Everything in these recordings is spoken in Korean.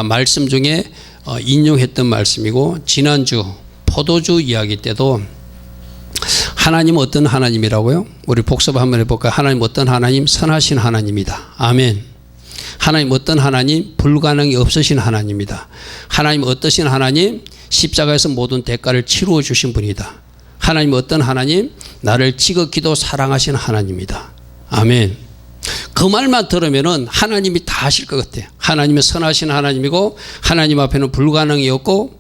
말씀 중에 인용했던 말씀이고, 지난주 포도주 이야기 때도 하나님 어떤 하나님이라고요? 우리 복습 한번 해볼까요? 하나님 어떤 하나님? 선하신 하나님이다. 아멘. 하나님 어떤 하나님? 불가능이 없으신 하나님이다. 하나님 어떠신 하나님? 십자가에서 모든 대가를 치루어 주신 분이다. 하나님 어떤 하나님? 나를 지극히도 사랑하신 하나님이다. 아멘. 그 말만 들으면은 하나님이 다 하실 것 같아요. 하나님은 선하신 하나님이고, 하나님 앞에는 불가능이 없고,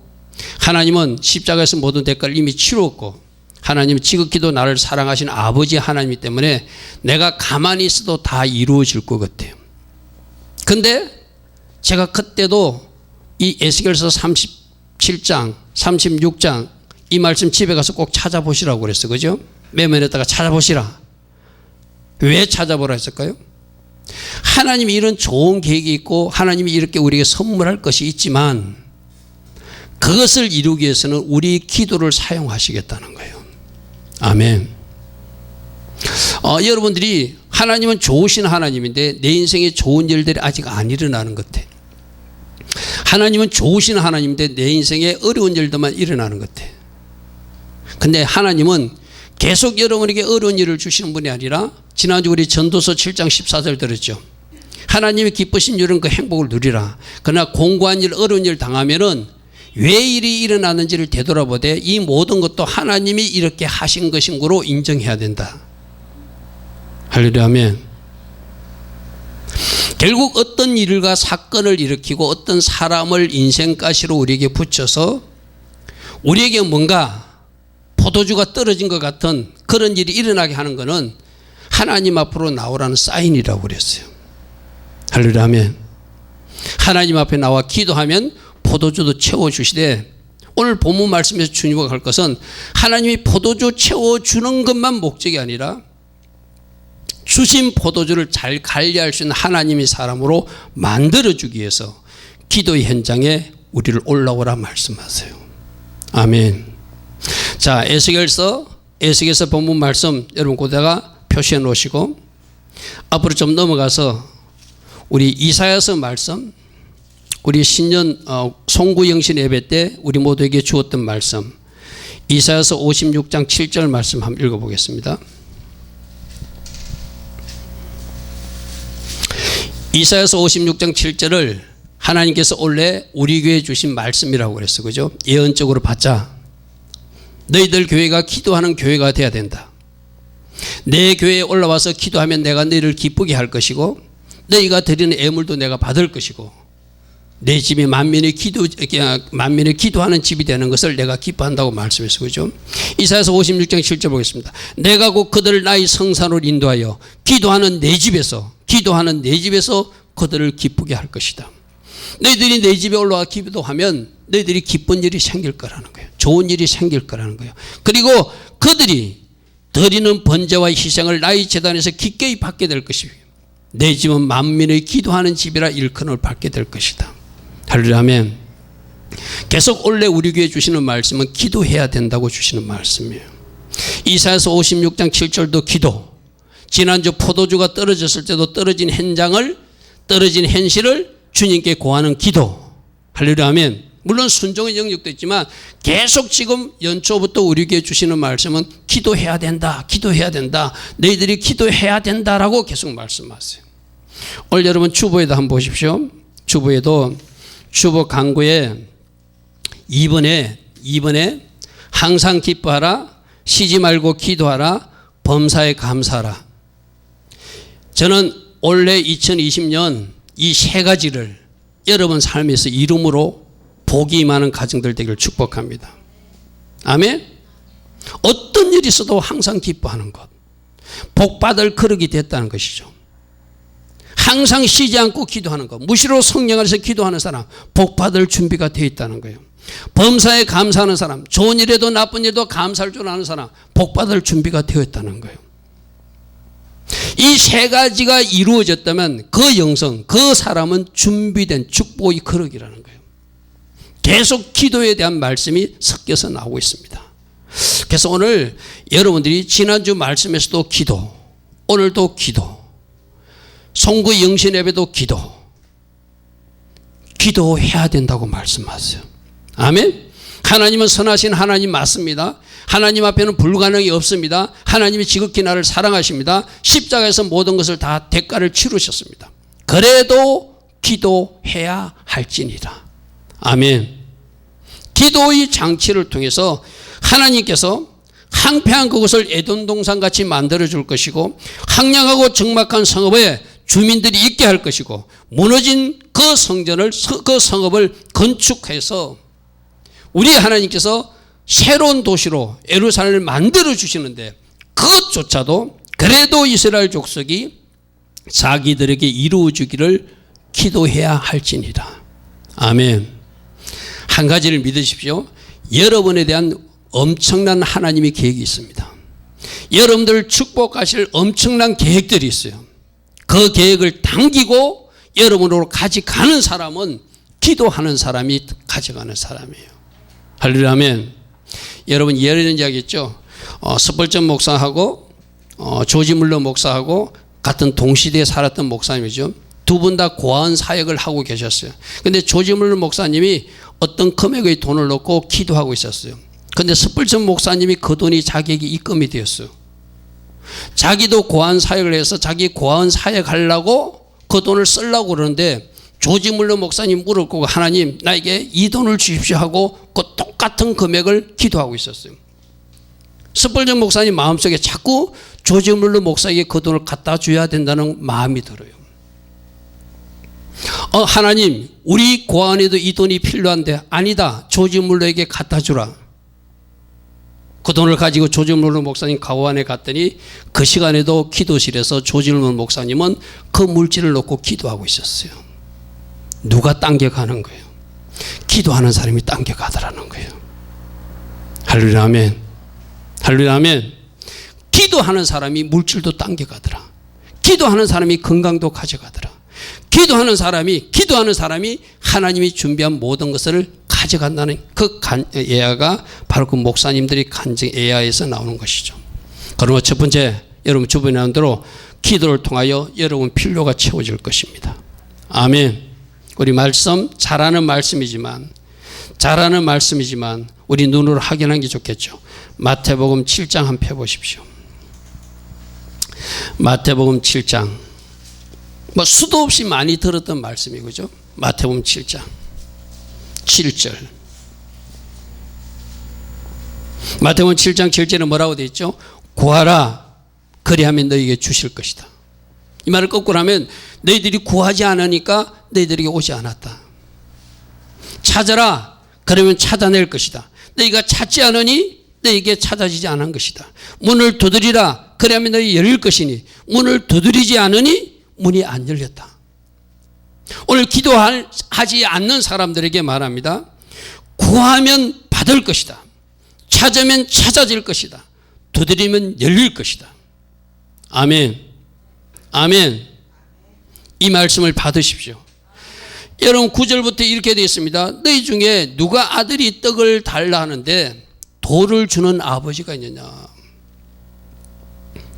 하나님은 십자가에서 모든 대가를 이미 치루었고, 하나님은 지극히도 나를 사랑하신 아버지 하나님이기 때문에 내가 가만히 있어도 다 이루어질 것 같아요. 근데 제가 그때도 이 에스겔서 37장, 36장 이 말씀 집에 가서 꼭 찾아보시라고 그랬어요. 그죠? 메모에다가 찾아보시라. 왜 찾아보라 했을까요? 하나님이 이런 좋은 계획이 있고 하나님이 이렇게 우리에게 선물할 것이 있지만 그것을 이루기 위해서는 우리 기도를 사용하시겠다는 거예요. 아멘. 여러분들이 하나님은 좋으신 하나님인데 내 인생에 좋은 일들이 아직 안 일어나는 것 같아. 하나님은 좋으신 하나님인데 내 인생에 어려운 일들만 일어나는 것 같아. 근데 하나님은 계속 여러분에게 어려운 일을 주시는 분이 아니라 지난주 우리 전도서 7장 14절 들었죠. 하나님이 기쁘신 일은 그 행복을 누리라. 그러나 공고한 일, 어려운 일 당하면은 왜 일이 일어나는지를 되돌아보되 이 모든 것도 하나님이 이렇게 하신 것인 거로 인정해야 된다. 할렐루야. 아멘. 결국 어떤 일과 사건을 일으키고 어떤 사람을 인생가시로 우리에게 붙여서 우리에게 뭔가 포도주가 떨어진 것 같은 그런 일이 일어나게 하는 것은 하나님 앞으로 나오라는 사인이라고 그랬어요. 할렐루야. 아멘. 하나님 앞에 나와 기도하면 포도주도 채워주시되, 오늘 본문 말씀에서 주님과 갈 것은 하나님이 포도주 채워주는 것만 목적이 아니라 주신 포도주를 잘 관리할 수 있는 하나님의 사람으로 만들어주기 위해서 기도의 현장에 우리를 올라오라 말씀하세요. 아멘. 자, 에스겔서 본문 말씀 여러분 거기다가 표시해 놓으시고 앞으로 좀 넘어가서 우리 이사야서 말씀, 우리 신년 송구영신 예배 때 우리 모두에게 주었던 말씀, 이사야서 56장 7절 말씀 한번 읽어보겠습니다. 이사야서 56장 7절을 하나님께서 원래 우리 교회에 주신 말씀이라고 그랬어요. 그죠? 예언적으로 받자. 너희들 교회가 기도하는 교회가 돼야 된다. 내 교회에 올라와서 기도하면 내가 너희를 기쁘게 할 것이고 너희가 드리는 애물도 내가 받을 것이고 내 집이 만민이 기도하는 집이 되는 것을 내가 기뻐한다고 말씀했어요. 그죠? 이사야서 56장 7절 보겠습니다. 내가 곧 그들을 나의 성산으로 인도하여 기도하는 내 집에서 그들을 기쁘게 할 것이다. 너희들이 내 집에 올라와 기도하면 너희들이 기쁜 일이 생길 거라는 거예요. 좋은 일이 생길 거라는 거예요. 그리고 그들이 드리는 번제와 희생을 나의 제단에서 기꺼이 받게 될 것이며 내 집은 만민의 기도하는 집이라 일컬음을 받게 될 것이다. 할렐루야. 아멘. 계속 원래 우리 교회 주시는 말씀은 기도해야 된다고 주시는 말씀이에요. 이사야서 56장 7절도 기도. 지난주 포도주가 떨어졌을 때도 떨어진 현실을 주님께 고하는 기도. 할렐루야. 아멘. 물론 순종의 영역도 있지만 계속 지금 연초부터 우리에게 주시는 말씀은 기도해야 된다. 기도해야 된다. 너희들이 기도해야 된다라고 계속 말씀하세요. 오늘 여러분 주보에도 한번 보십시오. 주보에도 주보 강구에 2번에 항상 기뻐하라, 쉬지 말고 기도하라, 범사에 감사하라. 저는 올해 2020년 이 세 가지를 여러분 삶에서 이름으로 복이 임하는 가정들 되기를 축복합니다. 아멘. 어떤 일이 있어도 항상 기뻐하는 것, 복받을 그릇이 됐다는 것이죠. 항상 쉬지 않고 기도하는 것, 무시로 성령 안에서 기도하는 사람 복받을 준비가 되어 있다는 거예요. 범사에 감사하는 사람, 좋은 일에도 나쁜 일에도 감사할 줄 아는 사람 복받을 준비가 되어 있다는 거예요. 이 세 가지가 이루어졌다면 그 영성, 그 사람은 준비된 축복의 그릇이라는 거예요. 계속 기도에 대한 말씀이 섞여서 나오고 있습니다. 그래서 오늘 여러분들이 지난주 말씀에서도 기도, 오늘도 기도, 송구 영신 예배도 기도, 기도해야 된다고 말씀하세요. 아멘. 하나님은 선하신 하나님 맞습니다. 하나님 앞에는 불가능이 없습니다. 하나님이 지극히 나를 사랑하십니다. 십자가에서 모든 것을 다 대가를 치르셨습니다. 그래도 기도해야 할지니라. 아멘. 기도의 장치를 통해서 하나님께서 황폐한 그곳을 에돔 동산같이 만들어줄 것이고 황량하고 적막한 성읍에 주민들이 있게 할 것이고 무너진 그 성읍을 건축해서 우리 하나님께서 새로운 도시로 예루살렘을 만들어 주시는데 그것조차도 그래도 이스라엘 족속이 자기들에게 이루어주기를 기도해야 할지니라. 아멘. 한 가지를 믿으십시오. 여러분에 대한 엄청난 하나님의 계획이 있습니다. 여러분들을 축복하실 엄청난 계획들이 있어요. 그 계획을 당기고 여러분으로 가져가는 사람은 기도하는 사람이 가져가는 사람이에요. 할렐루야. 아멘. 여러분 예언 이야기했죠. 스펄전 목사하고 조지 물러 목사하고 같은 동시대에 살았던 목사님이죠. 두 분 다 고아원 사역을 하고 계셨어요. 근데 조지 물러 목사님이 어떤 금액의 돈을 넣고 기도하고 있었어요. 근데 스펄전 목사님이 그 돈이 자기에게 입금이 되었어요. 자기도 고아원 사역을 해서 자기 고아원 사역하려고 그 돈을 쓰려고 그러는데 조지 물러 목사님 무릎 꿇고 하나님 나에게 이 돈을 주십시오 하고 그 똑같은 금액을 기도하고 있었어요. 스펄전 목사님 마음속에 자꾸 조지 물러 목사에게 그 돈을 갖다 줘야 된다는 마음이 들어요. 하나님 우리 고아원에도 이 돈이 필요한데 아니다. 조지 물러에게 갖다 주라. 그 돈을 가지고 조지 물러 목사님 고아원에 갔더니 그 시간에도 기도실에서 조지 물러 목사님은 그 물질을 놓고 기도하고 있었어요. 누가 당겨가는 거예요? 기도하는 사람이 당겨가더라는 거예요. 할렐루야. 아멘. 할렐루야. 아멘. 기도하는 사람이 물질도 당겨가더라. 기도하는 사람이 건강도 가져가더라. 기도하는 사람이 하나님이 준비한 모든 것을 가져간다는 그 예화가 바로 그 목사님들이 간증 예화에서 나오는 것이죠. 그러면 첫 번째, 여러분 주변에 나온 대로 기도를 통하여 여러분 필요가 채워질 것입니다. 아멘. 우리 말씀 잘하는 말씀이지만 우리 눈으로 확인하는 게 좋겠죠. 마태복음 7장 한번 펴보십시오. 마태복음 7장 수도 없이 많이 들었던 말씀이 그죠? 마태복음 7장 7절. 마태복음 7장 7절에 뭐라고 되어 있죠? 구하라 그리하면 너희에게 주실 것이다. 이 말을 거꾸로 하면 너희들이 구하지 않으니까 너희들에게 오지 않았다. 찾아라 그러면 찾아낼 것이다. 너희가 찾지 않으니 너희에게 찾아지지 않은 것이다. 문을 두드리라 그러면 너희 열릴 것이니 문을 두드리지 않으니 문이 안 열렸다. 오늘 기도하지 않는 사람들에게 말합니다. 구하면 받을 것이다. 찾으면 찾아질 것이다. 두드리면 열릴 것이다. 아멘. 아멘. 이 말씀을 받으십시오. 여러분 9절부터 이렇게 되어 있습니다. 너희 중에 누가 아들이 떡을 달라 하는데 돌을 주는 아버지가 있느냐.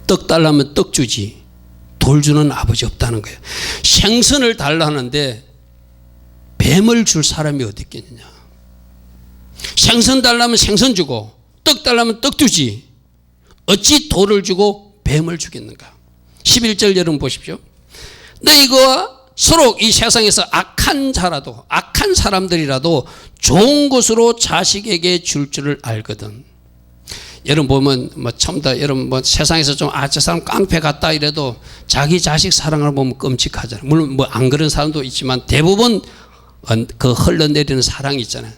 떡 달라면 떡 주지 돌 주는 아버지 없다는 거예요. 생선을 달라 하는데 뱀을 줄 사람이 어디 있겠느냐. 생선 달라면 생선 주고 떡 달라면 떡 주지 어찌 돌을 주고 뱀을 주겠는가. 11절 여러분 보십시오. 너희가 서로 이 세상에서 악한 자라도 악한 사람들이라도 좋은 것으로 자식에게 줄 줄을 알거든. 여러분 보면 처음 다 여러분 세상에서 좀 저 사람 깡패 같다 이래도 자기 자식 사랑을 보면 끔찍하잖아요. 물론 안 그런 사람도 있지만 대부분 그 흘러내리는 사랑이 있잖아요.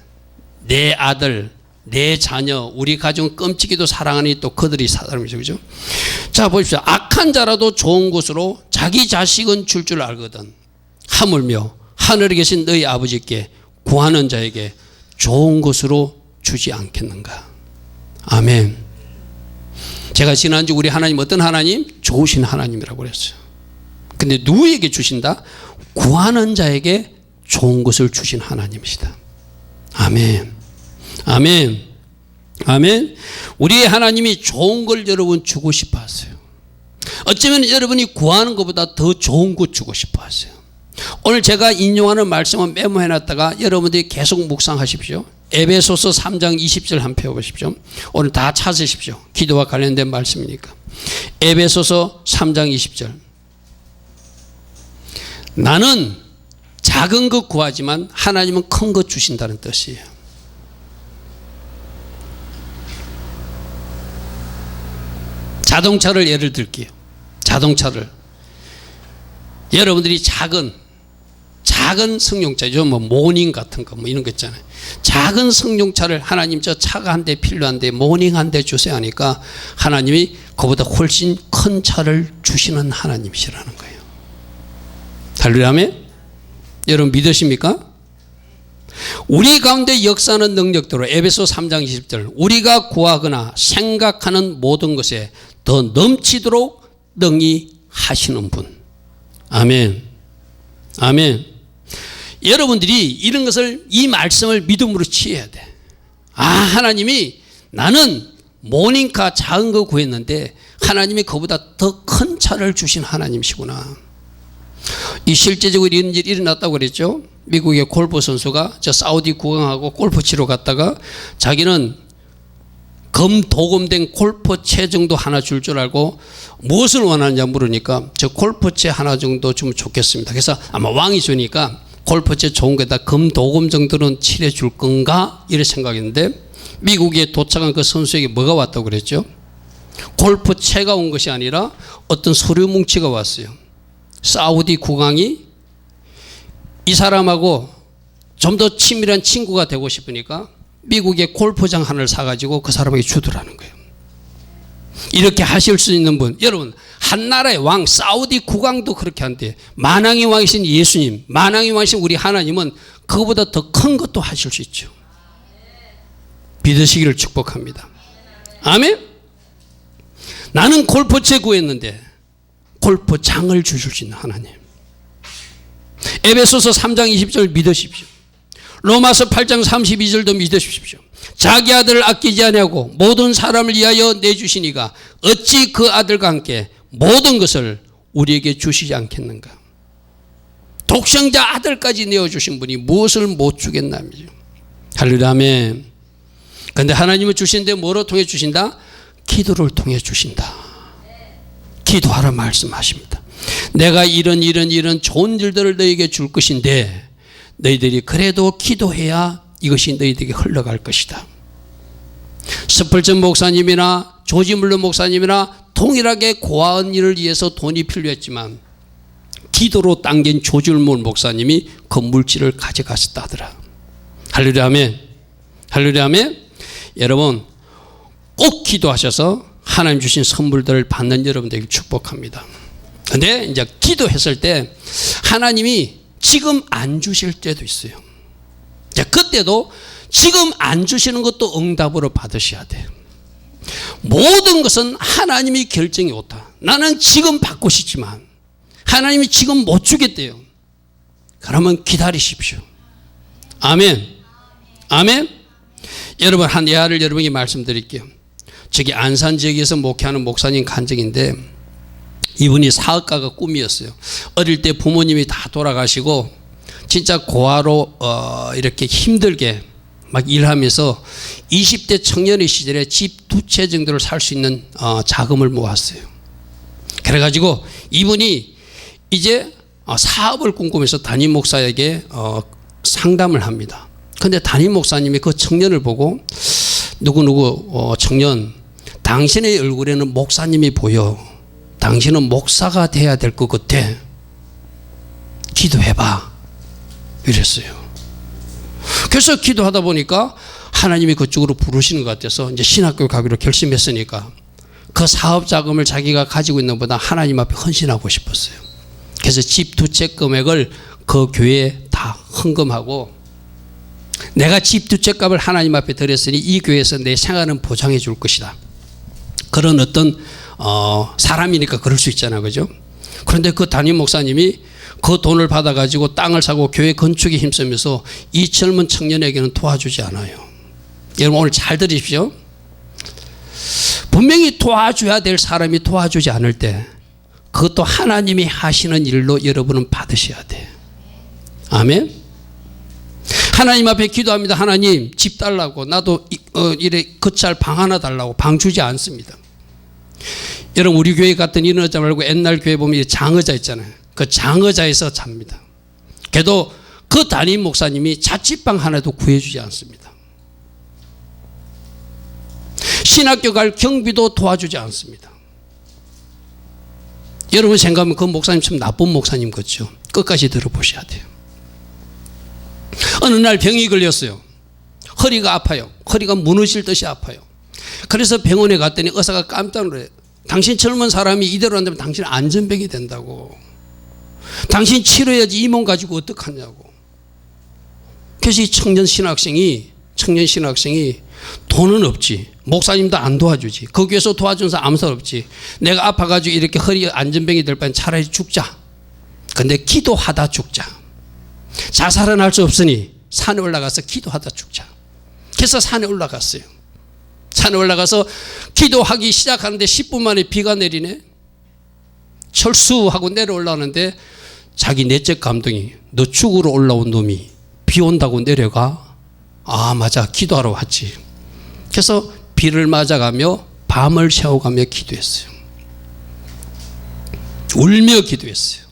내 아들, 내 자녀, 우리 가족은 끔찍이도 사랑하니 또 그들이 사람이죠. 그죠? 자 보십시오. 악한 자라도 좋은 것으로 자기 자식은 줄 줄 알거든. 하물며 하늘에 계신 너희 아버지께 구하는 자에게 좋은 것으로 주지 않겠는가. 아멘. 제가 지난주 우리 하나님 어떤 하나님? 좋으신 하나님이라고 그랬어요. 근데 누구에게 주신다? 구하는 자에게 좋은 것을 주신 하나님이시다. 아멘. 아멘. 아멘. 우리의 하나님이 좋은 걸 여러분 주고 싶어 하세요. 어쩌면 여러분이 구하는 것보다 더 좋은 것 주고 싶어 하세요. 오늘 제가 인용하는 말씀은 메모해놨다가 여러분들이 계속 묵상하십시오. 에베소서 3장 20절 한번 펴보십시오. 오늘 다 찾으십시오. 기도와 관련된 말씀이니까. 에베소서 3장 20절. 나는 작은 것 구하지만 하나님은 큰 것 주신다는 뜻이에요. 자동차를 예를 들게요. 자동차를 여러분들이 작은 승용차죠. 뭐 모닝 같은 거 뭐 이런 거 있잖아요. 작은 승용차를 하나님 저 차가 한 대 필요한데 모닝 한 대 주세요 하니까 하나님이 그보다 훨씬 큰 차를 주시는 하나님이시라는 거예요. 할렐루야. 여러분 믿으십니까? 우리 가운데 역사하는 능력대로 에베소 3장 20절 우리가 구하거나 생각하는 모든 것에 더 넘치도록 능히 하시는 분. 아멘. 아멘. 여러분들이 이런 것을 이 말씀을 믿음으로 취해야 돼. 아, 하나님이 나는 모닝카 작은 거 구했는데 하나님이 그보다 더 큰 차를 주신 하나님이시구나. 이 실제적으로 이런 일이 일어났다고 그랬죠. 미국의 골프 선수가 저 사우디 국왕하고 골프 치러 갔다가 자기는 도금된 골프채 정도 하나 줄 알고 무엇을 원하느냐 물으니까 저 골프채 하나 정도 주면 좋겠습니다. 그래서 아마 왕이 주니까 골프채 좋은 거에다 도금 정도는 칠해 줄 건가 이런 생각했는데 미국에 도착한 그 선수에게 뭐가 왔다고 그랬죠? 골프채가 온 것이 아니라 어떤 서류 뭉치가 왔어요. 사우디 국왕이 이 사람하고 좀 더 친밀한 친구가 되고 싶으니까 미국의 골프장 하나를 사가지고 그 사람에게 주더라는 거예요. 이렇게 하실 수 있는 분, 여러분 한 나라의 왕 사우디 국왕도 그렇게 한대. 만왕의 왕이신 예수님, 만왕의 왕이신 우리 하나님은 그거보다 더 큰 것도 하실 수 있죠. 믿으시기를 축복합니다. 아멘. 나는 골프채 구했는데 골프장을 주실 수 있는 하나님. 에베소서 3장 20절 믿으십시오. 로마서 8장 32절도 믿으십시오. 자기 아들을 아끼지 아니하고 모든 사람을 위하여 내주시니가 어찌 그 아들과 함께 모든 것을 우리에게 주시지 않겠는가. 독생자 아들까지 내어주신 분이 무엇을 못 주겠나며. 할렐루야. 그런데 하나님은 주시는데 뭐로 통해 주신다? 기도를 통해 주신다. 기도하라 말씀하십니다. 내가 이런 좋은 일들을 너에게 줄 것인데 너희들이 그래도 기도해야 이것이 너희들에게 흘러갈 것이다. 스펄전 목사님이나 조지 물러 목사님이나 동일하게 고아원 일을 위해서 돈이 필요했지만 기도로 당긴 조지 물러 목사님이 그 물질을 가져갔다더라. 할렐루야 아멘. 할렐루야 아멘. 여러분 꼭 기도하셔서 하나님 주신 선물들을 받는 여러분들에게 축복합니다. 근데 이제 기도했을 때 하나님이 지금 안 주실 때도 있어요. 그때도 지금 안 주시는 것도 응답으로 받으셔야 돼요. 모든 것은 하나님이 결정이 옳다. 나는 지금 받고 싶지만 하나님이 지금 못 주겠대요. 그러면 기다리십시오. 아멘. 아멘. 여러분 한 예화를 여러분에게 말씀드릴게요. 저기 안산 지역에서 목회하는 목사님 간증인데 이분이 사업가가 꿈이었어요. 어릴 때 부모님이 다 돌아가시고 진짜 고아로 이렇게 힘들게 막 일하면서 20대 청년의 시절에 집 2채 정도를 살 수 있는 자금을 모았어요. 그래가지고 이분이 이제 사업을 꿈꾸면서 담임 목사에게 상담을 합니다. 그런데 담임 목사님이 그 청년을 보고 누구누구 청년 당신의 얼굴에는 목사님이 보여. 당신은 목사가 돼야 될 것 같아. 기도해봐. 이랬어요. 그래서 기도하다 보니까 하나님이 그쪽으로 부르시는 것 같아서 이제 신학교 가기로 결심했으니까 그 사업 자금을 자기가 가지고 있는 것보다 하나님 앞에 헌신하고 싶었어요. 그래서 집 2채 금액을 그 교회에 다 헌금하고 내가 집 2채 값을 하나님 앞에 드렸으니 이 교회에서 내 생활은 보장해 줄 것이다. 그런 어떤 사람이니까 그럴 수 있잖아요. 그죠? 그런데 그 담임 목사님이 그 돈을 받아가지고 땅을 사고 교회 건축에 힘쓰면서 이 젊은 청년에게는 도와주지 않아요. 여러분 오늘 잘 들으십시오. 분명히 도와줘야 될 사람이 도와주지 않을 때 그것도 하나님이 하시는 일로 여러분은 받으셔야 돼. 아멘. 하나님 앞에 기도합니다. 하나님 집 달라고, 나도 이래 거치할 방 하나 달라고. 방 주지 않습니다. 여러분 우리 교회 같은 이런 의자 말고 옛날 교회 보면 장의자 있잖아요. 그 장의자에서 잡니다. 그래도 그 담임 목사님이 자취방 하나도 구해주지 않습니다. 신학교 갈 경비도 도와주지 않습니다. 여러분 생각하면 그 목사님 참 나쁜 목사님 같죠. 끝까지 들어보셔야 돼요. 어느 날 병이 걸렸어요. 허리가 아파요. 허리가 무너질 듯이 아파요. 그래서 병원에 갔더니 의사가 깜짝 놀라요. 당신 젊은 사람이 이대로 한다면 당신 안전병이 된다고. 당신 치료해야지 이 몸 가지고 어떡하냐고. 그래서 이 청년 신학생이 돈은 없지. 목사님도 안 도와주지. 거기에서 도와주는 사람 아무 사람 없지. 내가 아파가지고 이렇게 허리 안전병이 될 바엔 차라리 죽자. 근데 기도하다 죽자. 자살은 할 수 없으니 산에 올라가서 기도하다 죽자. 그래서 산에 올라갔어요. 산에 올라가서 기도하기 시작하는데 10분 만에 비가 내리네. 철수하고 내려올라오는데 자기 내적 감동이, 너 죽으러 올라온 놈이 비 온다고 내려가? 아 맞아, 기도하러 왔지. 그래서 비를 맞아가며 밤을 새워가며 기도했어요. 울며 기도했어요.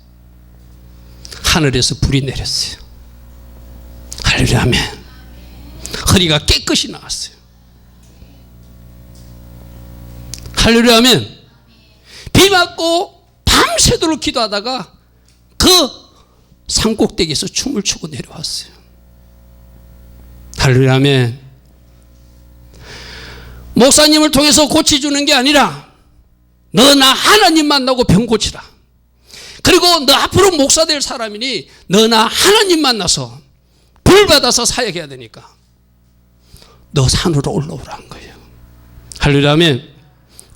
하늘에서 불이 내렸어요. 할렐루야 아멘. 허리가 깨끗이 나왔어요. 할렐루야 아멘. 비 맞고 밤새도록 기도하다가 그 산꼭대기에서 춤을 추고 내려왔어요. 할렐루야 아멘. 목사님을 통해서 고쳐주는 게 아니라 너 나 하나님 만나고 병 고치라. 그리고 너 앞으로 목사 될 사람이니 너 나 하나님 만나서 불 받아서 사역해야 되니까 너 산으로 올라오라는 거예요. 할렐루야 아멘.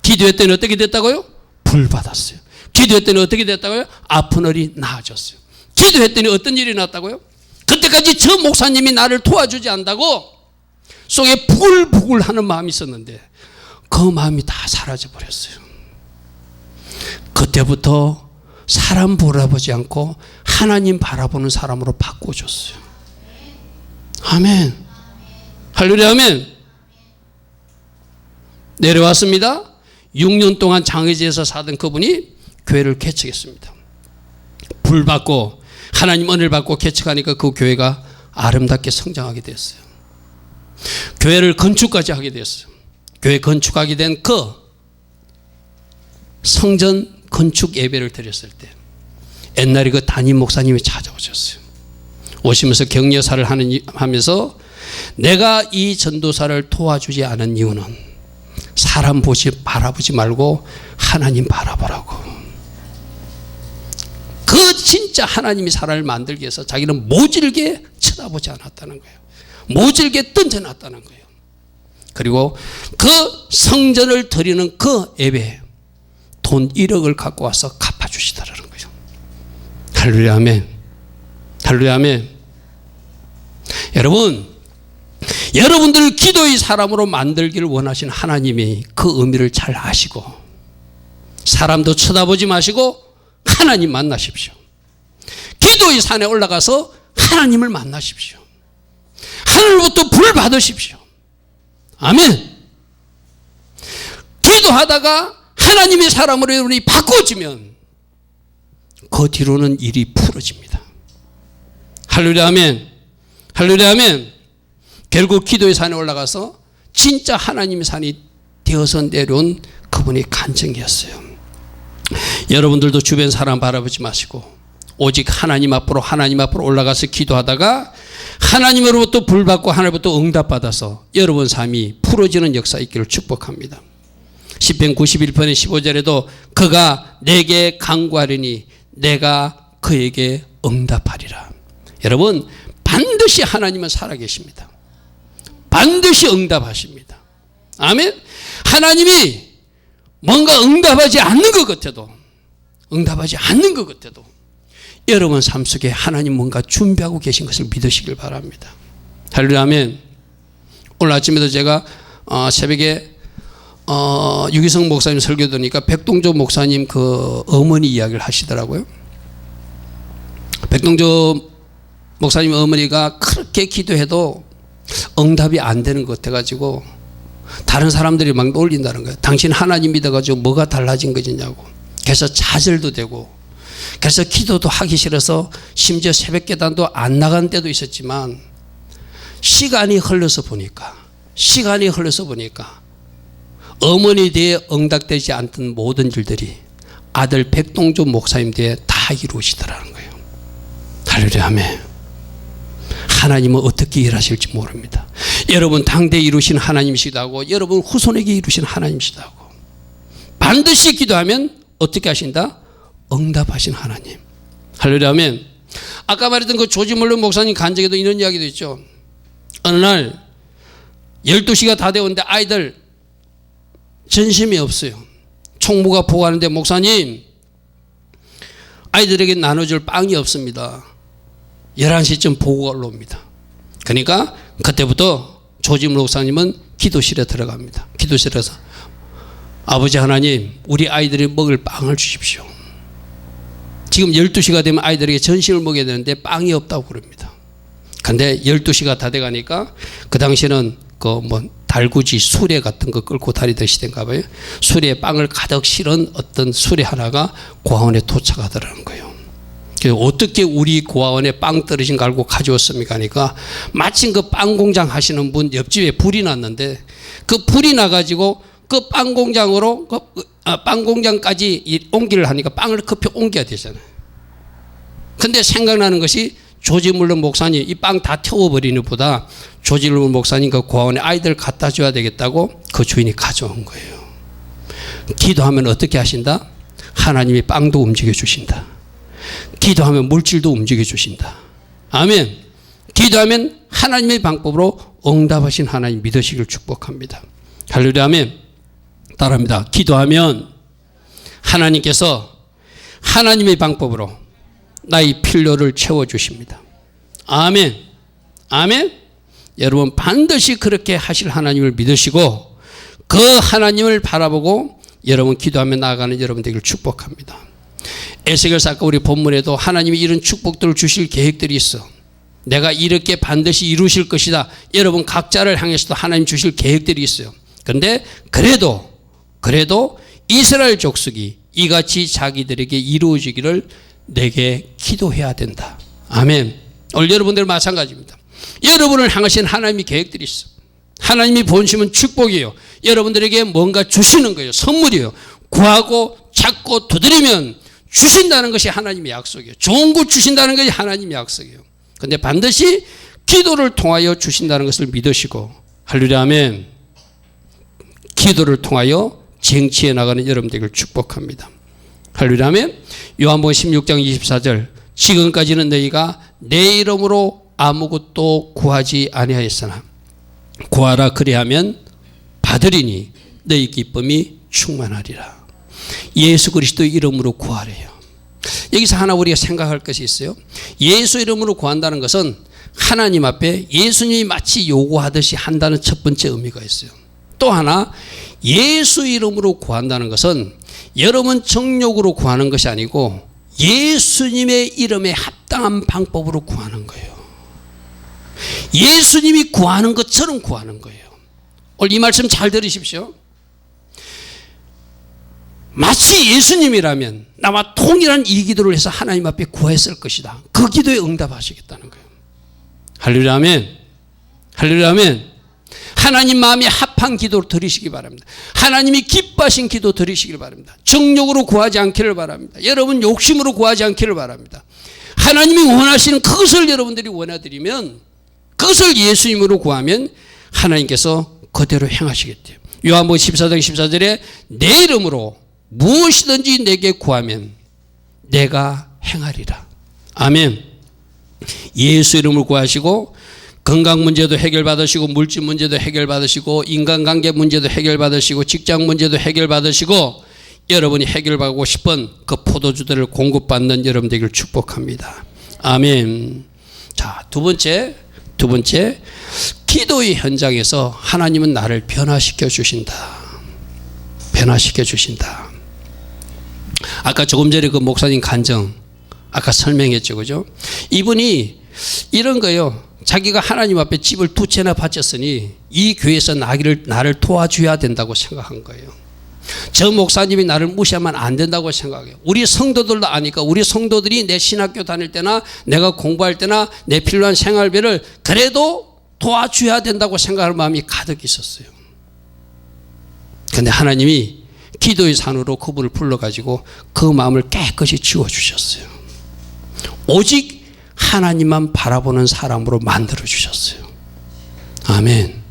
기도했더니 어떻게 됐다고요? 불 받았어요. 기도했더니 어떻게 됐다고요? 아픈 허리 나아졌어요. 기도했더니 어떤 일이 났다고요? 그때까지 저 목사님이 나를 도와주지 않는다고 속에 부글부글 하는 마음이 있었는데 그 마음이 다 사라져 버렸어요. 그때부터 사람 바라보지 않고 하나님 바라보는 사람으로 바꿔줬어요. 아멘. 할렐루야 아멘. 내려왔습니다. 6년 동안 장애지에서 사던 그분이 교회를 개척했습니다. 불 받고 하나님 은혜를 받고 개척하니까 그 교회가 아름답게 성장하게 됐어요. 교회를 건축까지 하게 됐어요. 교회 건축하게 된 그 성전 건축 예배를 드렸을 때 옛날에 그 담임 목사님이 찾아오셨어요. 오시면서 격려사를 하면서 내가 이 전도사를 도와주지 않은 이유는 사람 바라보지 말고 하나님 바라보라고. 그 진짜 하나님이 사람을 만들기 위해서 자기는 모질게 쳐다보지 않았다는 거예요. 모질게 던져놨다는 거예요. 그리고 그 성전을 드리는 그 예배에 돈 1억을 갖고 와서 갚아주시더라는 거예요. 할렐루야 아멘. 할렐루야 아멘. 여러분들 기도의 사람으로 만들기를 원하신 하나님이 그 의미를 잘 아시고 사람도 쳐다보지 마시고 하나님 만나십시오. 기도의 산에 올라가서 하나님을 만나십시오. 하늘로부터 불 받으십시오. 아멘. 기도하다가 하나님의 사람으로 여러분이 바꿔지면 그 뒤로는 일이 풀어집니다. 할렐루야 아멘. 할렐루야 아멘. 결국 기도의 산에 올라가서 진짜 하나님의 산이 되어서 내려온 그분이 간증이었어요. 여러분들도 주변 사람 바라보지 마시고 오직 하나님 앞으로 올라가서 기도하다가 하나님으로부터 불 받고 하늘부터 응답 받아서 여러분 삶이 풀어지는 역사 있기를 축복합니다. 시편 91편의 15절에도 그가 내게 간구하리니 내가 그에게 응답하리라. 여러분 반드시 하나님은 살아계십니다. 반드시 응답하십니다. 아멘. 하나님이 뭔가 응답하지 않는 것 같아도 여러분 삶 속에 하나님 뭔가 준비하고 계신 것을 믿으시길 바랍니다. 할렐루야 아멘. 오늘 아침에도 제가 새벽에 유기성 목사님 설교 들으니까 백동조 목사님 그 어머니 이야기를 하시더라고요. 백동조 목사님 어머니가 그렇게 기도해도 응답이 안 되는 것 같아가지고 다른 사람들이 막 놀린다는 거예요. 당신 하나님 믿어가지고 뭐가 달라진 거지냐고. 그래서 좌절도 되고, 그래서 기도도 하기 싫어서 심지어 새벽 계단도 안 나간 때도 있었지만, 시간이 흘러서 보니까 어머니 뒤에 응답되지 않던 모든 일들이 아들 백동조 목사님 뒤에 다 이루어지더라는 거예요. 할렐루야, 아멘. 하나님은 어떻게 일하실지 모릅니다. 여러분 당대에 이루신 하나님이시기도 하고, 여러분 후손에게 이루신 하나님이시기도 하고, 반드시 기도하면 어떻게 하신다? 응답하신 하나님. 할렐루야, 아멘. 아까 말했던 그 조지 몰런 목사님 간증에도 이런 이야기도 있죠. 어느 날 12시가 다 되었는데 아이들 전심이 없어요. 총무가 보고하는데, 목사님 아이들에게 나눠줄 빵이 없습니다. 11시쯤 보고가 올라옵니다. 그러니까 그때부터 조지 목사님은 기도실에 들어갑니다. 기도실에서 아버지 하나님, 우리 아이들이 먹을 빵을 주십시오. 지금 12시가 되면 아이들에게 전심을 먹여야 되는데 빵이 없다고 그럽니다. 근데 12시가 다 돼가니까, 그 당시에는 달구지 수레 같은 거 끌고 다니듯이 된가 봐요. 수레에 빵을 가득 실은 어떤 수레 하나가 고아원에 도착하더라는 거예요. 어떻게 우리 고아원에 빵 떨어진 거 알고 가져왔습니까? 하니까 마침 그 빵 공장 하시는 분 옆집에 불이 났는데, 그 불이 나가지고 그 빵 공장으로 빵 공장까지 옮기를 하니까 빵을 급히 옮겨야 되잖아요. 근데 생각나는 것이, 조지 물론 목사님 이 빵 다 태워버리는 보다 조지 물론 목사님 그 고아원에 아이들 갖다 줘야 되겠다고 그 주인이 가져온 거예요. 기도하면 어떻게 하신다? 하나님이 빵도 움직여 주신다. 기도하면 물질도 움직여 주신다. 아멘. 기도하면 하나님의 방법으로 응답하신 하나님 믿으시길 축복합니다. 할렐루야, 아멘. 따라합니다. 기도하면 하나님께서 하나님의 방법으로 나의 필요를 채워주십니다. 아멘. 아멘. 여러분 반드시 그렇게 하실 하나님을 믿으시고 그 하나님을 바라보고 여러분 기도하며 나아가는 여러분 되기를 축복합니다. 에스겔서 아까 우리 본문에도 하나님이 이런 축복들을 주실 계획들이 있어. 내가 이렇게 반드시 이루실 것이다. 여러분 각자를 향해서도 하나님 주실 계획들이 있어요. 그런데 그래도 이스라엘 족속이 이같이 자기들에게 이루어지기를 내게 기도해야 된다. 아멘. 오늘 여러분들 마찬가지입니다. 여러분을 향하신 하나님의 계획들이 있어. 하나님이 보내시면 축복이에요. 여러분들에게 뭔가 주시는 거예요. 선물이에요. 구하고 찾고 두드리면 주신다는 것이 하나님의 약속이에요. 좋은 것 주신다는 것이 하나님의 약속이에요. 그런데 반드시 기도를 통하여 주신다는 것을 믿으시고, 할렐루야, 아멘. 기도를 통하여 쟁취해 나가는 여러분 되기를 축복합니다. 할렐루야, 아멘. 요한복음 16장 24절, 지금까지는 너희가 내 이름으로 아무것도 구하지 아니하였으나 구하라 그리하면 받으리니 너희 기쁨이 충만하리라. 예수 그리스도 이름으로 구하래요. 여기서 하나 우리가 생각할 것이 있어요. 예수 이름으로 구한다는 것은 하나님 앞에 예수님이 마치 요구하듯이 한다는 첫 번째 의미가 있어요. 또 하나 예수 이름으로 구한다는 것은 여러분 정욕으로 구하는 것이 아니고 예수님의 이름에 합당한 방법으로 구하는 거예요. 예수님이 구하는 것처럼 구하는 거예요. 오늘 이 말씀 잘 들으십시오. 마치 예수님이라면 나와 동일한 이 기도를 해서 하나님 앞에 구했을 것이다. 그 기도에 응답하시겠다는 거예요. 할렐루야, 아멘. 할렐루야, 아멘. 하나님 마음에 합한 기도를 드리시기 바랍니다. 하나님이 기뻐하신 기도 드리시길 바랍니다. 정욕으로 구하지 않기를 바랍니다. 여러분 욕심으로 구하지 않기를 바랍니다. 하나님이 원하시는 그것을 여러분들이 원하드리면, 그것을 예수님으로 구하면 하나님께서 그대로 행하시겠대요. 요한복음 14장 14절에 내 이름으로 무엇이든지 내게 구하면 내가 행하리라. 아멘. 예수 이름을 구하시고 건강 문제도 해결받으시고 물질 문제도 해결받으시고 인간관계 문제도 해결받으시고 직장 문제도 해결받으시고 여러분이 해결받고 싶은 그 포도주들을 공급받는 여러분 되기를 축복합니다. 아멘. 자, 두 번째 기도의 현장에서 하나님은 나를 변화시켜 주신다. 변화시켜 주신다. 아까 조금 전에 그 목사님 간증 아까 설명했죠, 그죠? 이분이 이런 거요. 자기가 하나님 앞에 집을 2채나 바쳤으니 이 교회에서 나를 도와줘야 된다고 생각한 거예요. 저 목사님이 나를 무시하면 안 된다고 생각해요. 우리 성도들도 아니까 우리 성도들이 내 신학교 다닐 때나 내가 공부할 때나 내 필요한 생활비를 그래도 도와줘야 된다고 생각할 마음이 가득 있었어요. 그런데 하나님이 기도의 산으로 그분을 불러가지고 그 마음을 깨끗이 지워주셨어요. 오직 하나님만 바라보는 사람으로 만들어주셨어요. 아멘.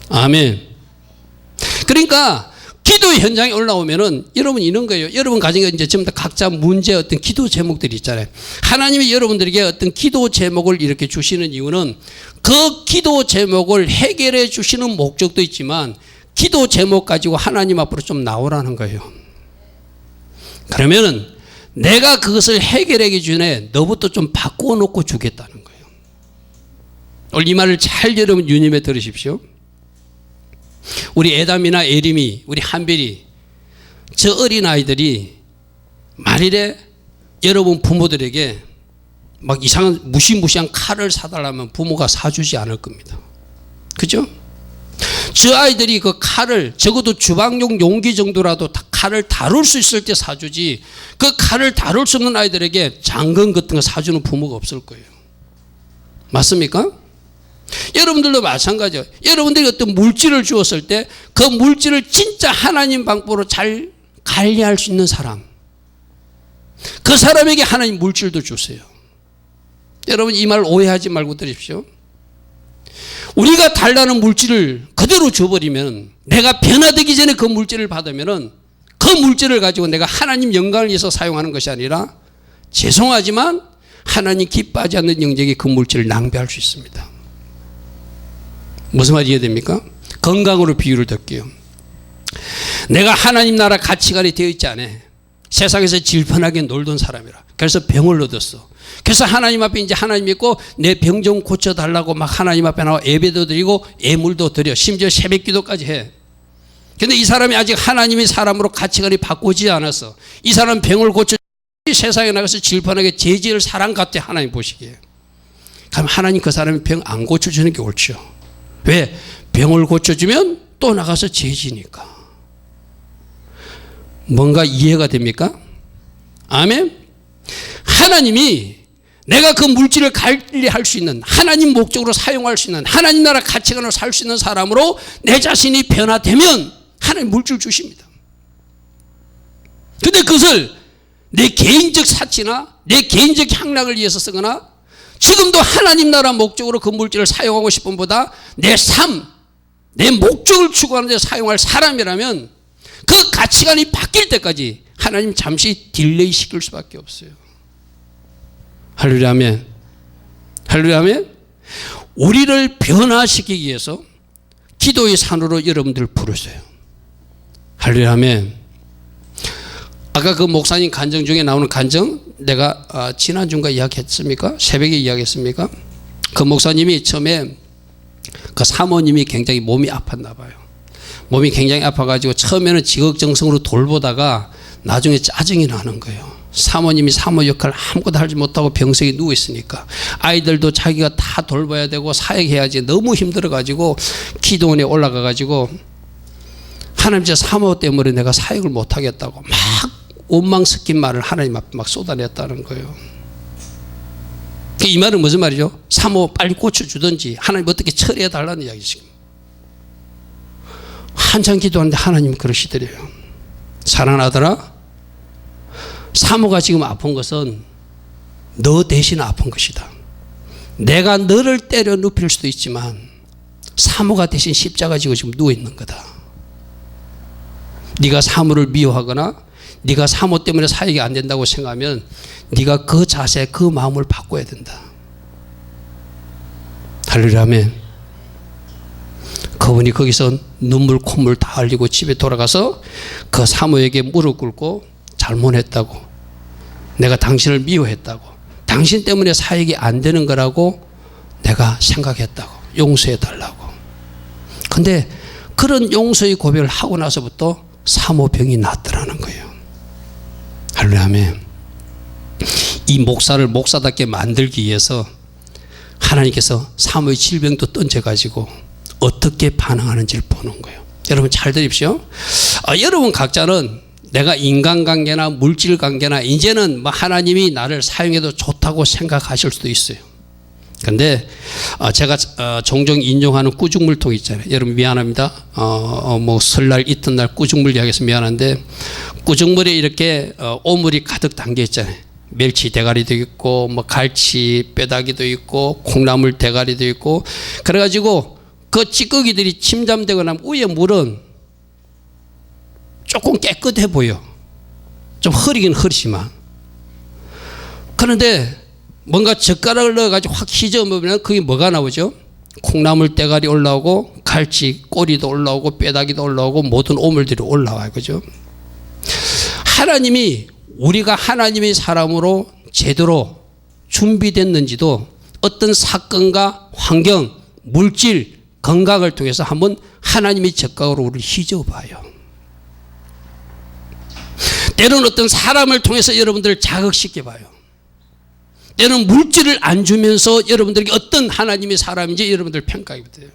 아멘. 그러니까 기도의 현장에 올라오면은 여러분 이런 거예요. 여러분 가정에 이제 전부 다 각자 문제 어떤 기도 제목들이 있잖아요. 하나님이 여러분들에게 어떤 기도 제목을 이렇게 주시는 이유는 그 기도 제목을 해결해 주시는 목적도 있지만 기도 제목 가지고 하나님 앞으로 좀 나오라는 거예요. 그러면은 내가 그것을 해결하기 전에 너부터 좀 바꾸어 놓고 주겠다는 거예요. 오늘 이 말을 잘 여러분 유념해 들으십시오. 우리 에담이나 에림이 우리 한별이 저 어린아이들이 만일에 여러분 부모들에게 막 이상한 무시무시한 칼을 사달라면 부모가 사주지 않을 겁니다. 그죠? 저 아이들이 그 칼을 적어도 주방용 용기 정도라도 칼을 다룰 수 있을 때 사주지 그 칼을 다룰 수 없는 아이들에게 장건 같은 거 사주는 부모가 없을 거예요. 맞습니까? 여러분들도 마찬가지예요. 여러분들이 어떤 물질을 주었을 때 그 물질을 진짜 하나님 방법으로 잘 관리할 수 있는 사람, 그 사람에게 하나님 물질도 주세요. 여러분 이 말 오해하지 말고 들으십시오. 우리가 달라는 물질을 그대로 줘버리면 내가 변화되기 전에 그 물질을 받으면 그 물질을 가지고 내가 하나님 영광을 위해서 사용하는 것이 아니라 죄송하지만 하나님 기뻐하지 않는 영역에 그 물질을 낭비할 수 있습니다. 무슨 말이 이해됩니까? 건강으로 비유를 들게요. 내가 하나님 나라 가치관이 되어 있지 않아. 세상에서 질펀하게 놀던 사람이라. 그래서 병을 얻었어. 그래서 하나님 앞에 이제 하나님 믿고 내 병 좀 고쳐달라고 막 하나님 앞에 나와 예배도 드리고 예물도 드려. 심지어 새벽 기도까지 해. 근데 이 사람이 아직 하나님의 사람으로 가치관이 바꾸지 않았어. 이 사람 병을 고쳐 세상에 나가서 질펀하게 죄지을 사람 같아 하나님 보시기에. 그럼 하나님 그 사람이 병 안 고쳐주는 게 옳죠. 왜? 병을 고쳐주면 또 나가서 죄지니까. 뭔가 이해가 됩니까? 아멘? 하나님이 내가 그 물질을 관리할 수 있는 하나님 목적으로 사용할 수 있는 하나님 나라 가치관으로 살 수 있는 사람으로 내 자신이 변화되면 하나님 물질 주십니다. 근데 그것을 내 개인적 사치나 내 개인적 향락을 위해서 쓰거나 지금도 하나님 나라 목적으로 그 물질을 사용하고 싶은 보다 내 삶, 내 목적을 추구하는 데 사용할 사람이라면 그 가치관이 바뀔 때까지 하나님 잠시 딜레이 시킬 수밖에 없어요. 할렐루야 아멘. 할렐루야 아멘. 우리를 변화시키기 위해서 기도의 산으로 여러분들 부르세요. 할렐루야 아멘. 아까 그 목사님 간증 중에 나오는 간증 내가 지난주인가 이야기했습니까? 새벽에 이야기했습니까? 그 목사님이 처음에 그 사모님이 굉장히 몸이 아팠나 봐요. 몸이 굉장히 아파가지고 처음에는 지극정성으로 돌보다가 나중에 짜증이 나는 거예요. 사모님이 사모 역할을 아무것도 하지 못하고 병석에 누워있으니까 아이들도 자기가 다 돌봐야 되고 사역해야지 너무 힘들어가지고 기도원에 올라가가지고 하나님 제 사모 때문에 내가 사역을 못하겠다고 막 원망 섞인 말을 하나님 앞에 막 쏟아냈다는 거예요. 이 말은 무슨 말이죠? 사모 빨리 고쳐주든지 하나님 어떻게 처리해달라는 이야기죠. 한참 기도하는데 하나님 그러시더래요. 사랑하더라, 사모가 지금 아픈 것은 너 대신 아픈 것이다. 내가 너를 때려 눕힐 수도 있지만 사모가 대신 십자가 지고 지금 누워있는 거다. 네가 사모를 미워하거나 네가 사모 때문에 사역이 안 된다고 생각하면 네가 그 자세, 그 마음을 바꿔야 된다. 할렐루야 아멘. 그분이 거기서 눈물 콧물 다 흘리고 집에 돌아가서 그 사모에게 무릎 꿇고 잘못했다고, 내가 당신을 미워했다고, 당신 때문에 사역이 안 되는 거라고 내가 생각했다고, 용서해달라고. 근데 그런 용서의 고백을 하고 나서부터 사모병이 낫더라는 거예요. 할렐루야 아멘. 이 목사를 목사답게 만들기 위해서 하나님께서 사모의 질병도 던져가지고 어떻게 반응하는지를 보는 거예요. 여러분 잘 들으십시오. 여러분 각자는 내가 인간관계나 물질관계나 이제는 뭐 하나님이 나를 사용해도 좋다고 생각하실 수도 있어요. 근데 제가 종종 인용하는 꾸중물통 있잖아요. 여러분 미안합니다. 뭐 설날 이튿날 꾸중물 이야기해서 미안한데 꾸중물에 이렇게 오물이 가득 담겨 있잖아요. 멸치 대가리도 있고 뭐 갈치 뼈다귀도 있고 콩나물 대가리도 있고 그래가지고 그 찌꺼기들이 침잠되고 나면 위에 물은 조금 깨끗해 보여. 좀 흐리긴 흐리지만. 그런데 뭔가 젓가락을 넣어가지고 확 휘저으면 그게 뭐가 나오죠? 콩나물 대가리 올라오고 갈치 꼬리도 올라오고 뼈다귀도 올라오고 모든 오물들이 올라와요. 그죠? 하나님이 우리가 하나님의 사람으로 제대로 준비됐는지도 어떤 사건과 환경, 물질, 건강을 통해서 한번 하나님의 젓가락으로 우리를 휘저어 봐요. 때로는 어떤 사람을 통해서 여러분들을 자극시켜 봐요. 때로는 물질을 안 주면서 여러분들에게 어떤 하나님의 사람인지 여러분들 평가해 보세요.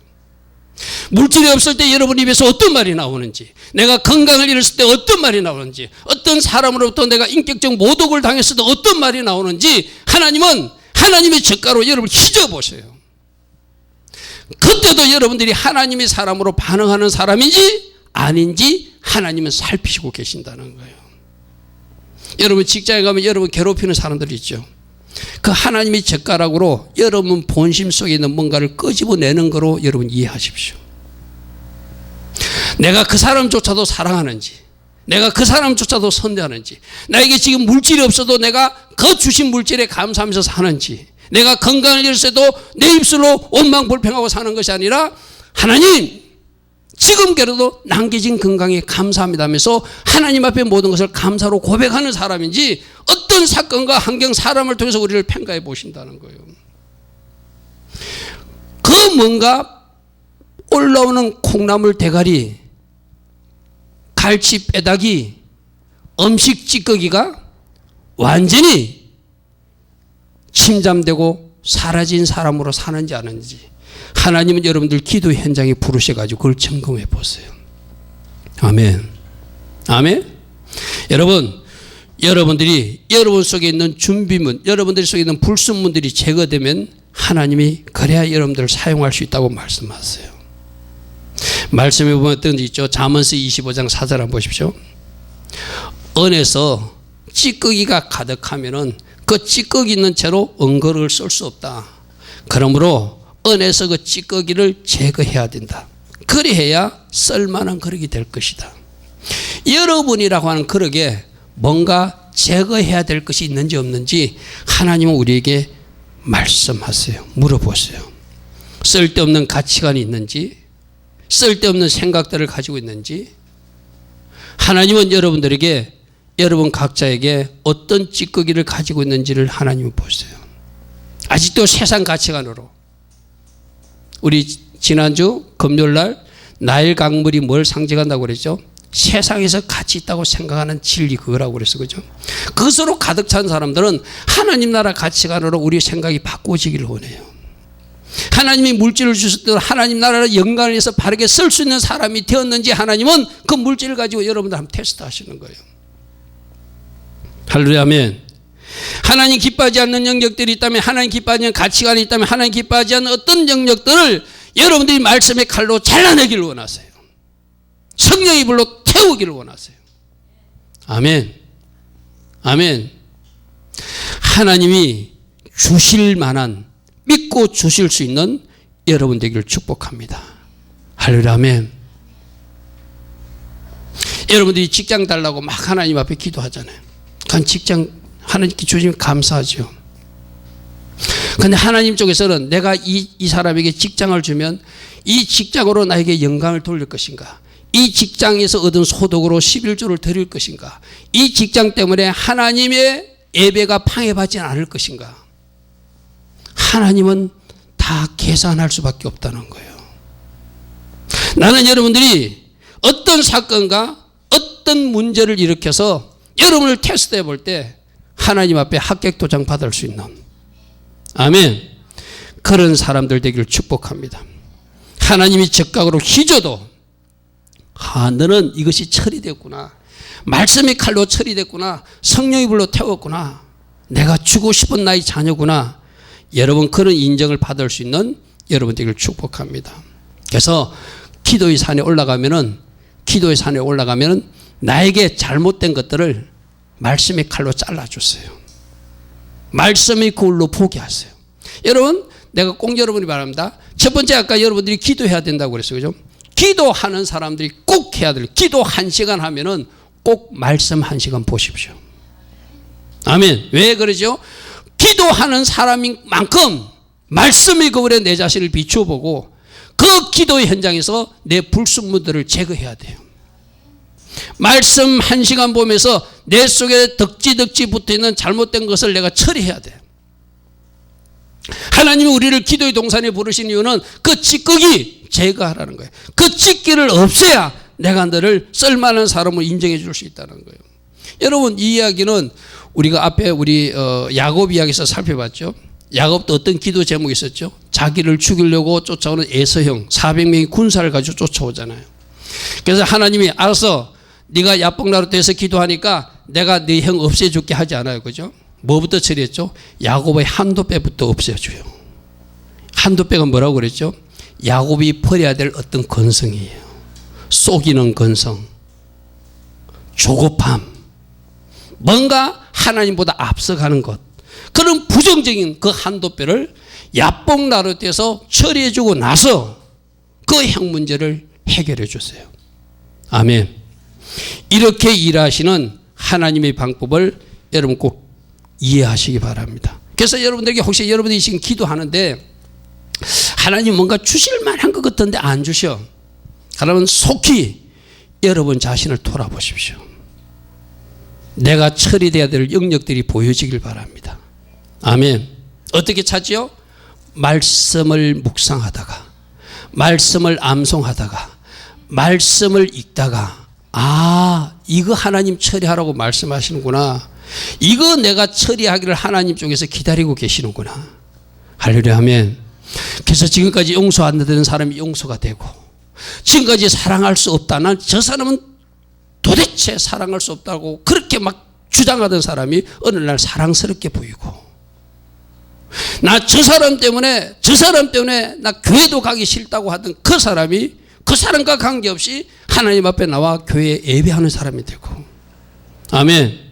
물질이 없을 때 여러분 입에서 어떤 말이 나오는지, 내가 건강을 잃었을 때 어떤 말이 나오는지, 어떤 사람으로부터 내가 인격적 모독을 당했을 때 어떤 말이 나오는지 하나님은 하나님의 젓가락으로 여러분을 휘저어 보세요. 그때도 여러분들이 하나님의 사람으로 반응하는 사람인지 아닌지 하나님은 살피시고 계신다는 거예요. 여러분 직장에 가면 여러분 괴롭히는 사람들이 있죠. 그 하나님의 젓가락으로 여러분 본심 속에 있는 뭔가를 끄집어내는 거로 여러분 이해하십시오. 내가 그 사람조차도 사랑하는지, 내가 그 사람조차도 선대하는지, 나에게 지금 물질이 없어도 내가 그 주신 물질에 감사하면서 사는지, 내가 건강을 잃었을 때도 내 입술로 원망불평하고 사는 것이 아니라 하나님 지금께라도 남겨진 건강에 감사합니다 하면서 하나님 앞에 모든 것을 감사로 고백하는 사람인지 어떤 사건과 환경 사람을 통해서 우리를 평가해 보신다는 거예요. 그 뭔가 올라오는 콩나물 대가리, 갈치 뼈다귀, 음식 찌꺼기가 완전히 침잠되고 사라진 사람으로 사는지 아닌지 하나님은 여러분들 기도 현장에 부르셔가지고 그걸 점검해 보세요. 아멘. 아멘. 여러분들이 여러분 속에 있는 준비문, 여러분들 속에 있는 불순문들이 제거되면 하나님이 그래야 여러분들을 사용할 수 있다고 말씀하세요. 말씀해 보면 어떤 게 있죠? 잠언서 25장 4절 한번 보십시오. 은에서 찌꺼기가 가득하면은 그 찌꺼기 있는 채로 은거를 쓸 수 없다. 그러므로 은에서 그 찌꺼기를 제거해야 된다. 그래야 쓸만한 그릇이 될 것이다. 여러분이라고 하는 그릇에 뭔가 제거해야 될 것이 있는지 없는지 하나님은 우리에게 말씀하세요. 물어보세요. 쓸데없는 가치관이 있는지, 쓸데없는 생각들을 가지고 있는지. 하나님은 여러분들에게, 여러분 각자에게 어떤 찌꺼기를 가지고 있는지를 하나님은 보세요. 아직도 세상 가치관으로, 우리 지난주 금요일날 나일 강물이 뭘 상징한다고 그랬죠? 세상에서 가치 있다고 생각하는 진리, 그거라고 그랬어. 그죠? 그것으로 가득 찬 사람들은 하나님 나라 가치관으로 우리 생각이 바꿔지기를 원해요. 하나님이 물질을 주실 때 하나님 나라를 영광을 위해서 바르게 쓸 수 있는 사람이 되었는지 하나님은 그 물질을 가지고 여러분들 한번 테스트 하시는 거예요. 할렐루야, 아멘. 하나님 기뻐하지 않는 영역들이 있다면, 하나님 기뻐하지 않는 가치관이 있다면, 하나님 기뻐하지 않는 어떤 영역들을 여러분들이 말씀의 칼로 잘라내기를 원하세요. 성령의 불로 태우기를 원하세요. 아멘. 아멘. 하나님이 주실 만한, 믿고 주실 수 있는 여러분 되기를 축복합니다. 할렐루야, 아멘. 여러분들이 직장 달라고 막 하나님 앞에 기도하잖아요. 그 직장 하나님께 주시면 감사하죠. 그런데 하나님 쪽에서는 내가 이 사람에게 직장을 주면 이 직장으로 나에게 영광을 돌릴 것인가, 이 직장에서 얻은 소득으로 11조를 드릴 것인가, 이 직장 때문에 하나님의 예배가 방해받지 않을 것인가, 하나님은 다 계산할 수밖에 없다는 거예요. 나는 여러분들이 어떤 사건과 어떤 문제를 일으켜서 여러분을 테스트해 볼 때 하나님 앞에 합격 도장 받을 수 있는, 아멘, 그런 사람들 되기를 축복합니다. 하나님이 적각으로 휘저도 너는 이것이 처리됐구나. 말씀의 칼로 처리됐구나. 성령의 불로 태웠구나. 내가 주고 싶은 나의 자녀구나. 여러분 그런 인정을 받을 수 있는 여러분 되기를 축복합니다. 그래서 기도의 산에 올라가면은 나에게 잘못된 것들을 말씀의 칼로 잘라주세요. 말씀의 거울로 보게 하세요. 여러분 내가 꼭 여러분이 바랍니다. 첫 번째 아까 여러분들이 기도해야 된다고 그랬어요. 그죠? 기도하는 사람들이 꼭 해야 될 기도 1시간 하면은 꼭 말씀 1시간 보십시오. 아멘. 왜 그러죠? 기도하는 사람인 만큼 말씀의 거울에 내 자신을 비추어 보고 그 기도의 현장에서 내 불순물들을 제거해야 돼요. 말씀 1시간 보면서 내 속에 덕지덕지 붙어있는 잘못된 것을 내가 처리해야 돼요. 하나님이 우리를 기도의 동산에 부르신 이유는 그 찌꺼기 제거하라는 거예요. 그 찌꺼기를 없애야 내가 너를 쓸만한 사람으로 인정해 줄 수 있다는 거예요. 여러분 이 이야기는 우리가 앞에 우리 야곱 이야기에서 살펴봤죠. 야곱도 어떤 기도 제목이 있었죠. 자기를 죽이려고 쫓아오는 에서형 400명의 군사를 가지고 쫓아오잖아요. 그래서 하나님이 알아서 네가 야복나루터에서 기도하니까 내가 네 형 없애줄게 하지 않아요. 그죠? 뭐부터 처리했죠? 야곱의 한두 빼부터 없애줘요. 한두 빼가 뭐라고 그랬죠? 야곱이 버려야 될 어떤 건성이에요. 속이는 건성, 조급함, 뭔가 하나님보다 앞서가는 것, 그런 부정적인 그 한두 빼를 야복나루터에서 처리해주고 나서 그 형 문제를 해결해 주세요. 아멘. 이렇게 일하시는 하나님의 방법을 여러분 꼭 이해하시기 바랍니다. 그래서 여러분들에게 혹시 여러분들이 지금 기도하는데 하나님 뭔가 주실 만한 것 같은데 안 주셔. 그러면 속히 여러분 자신을 돌아보십시오. 내가 처리돼야 될 영역들이 보여지길 바랍니다. 아멘. 어떻게 찾지요? 말씀을 묵상하다가, 말씀을 암송하다가, 말씀을 읽다가, 이거 하나님 처리하라고 말씀하시는구나. 이거 내가 처리하기를 하나님 쪽에서 기다리고 계시는구나. 할렐루야. 아멘. 그래서 지금까지 용서 안 되는 사람이 용서가 되고, 지금까지 사랑할 수 없다. 난 저 사람은 도대체 사랑할 수 없다고 그렇게 막 주장하던 사람이 어느 날 사랑스럽게 보이고, 나 저 사람 때문에 나 교회도 가기 싫다고 하던 그 사람이 그 사람과 관계없이 하나님 앞에 나와 교회에 예배하는 사람이 되고, 아멘.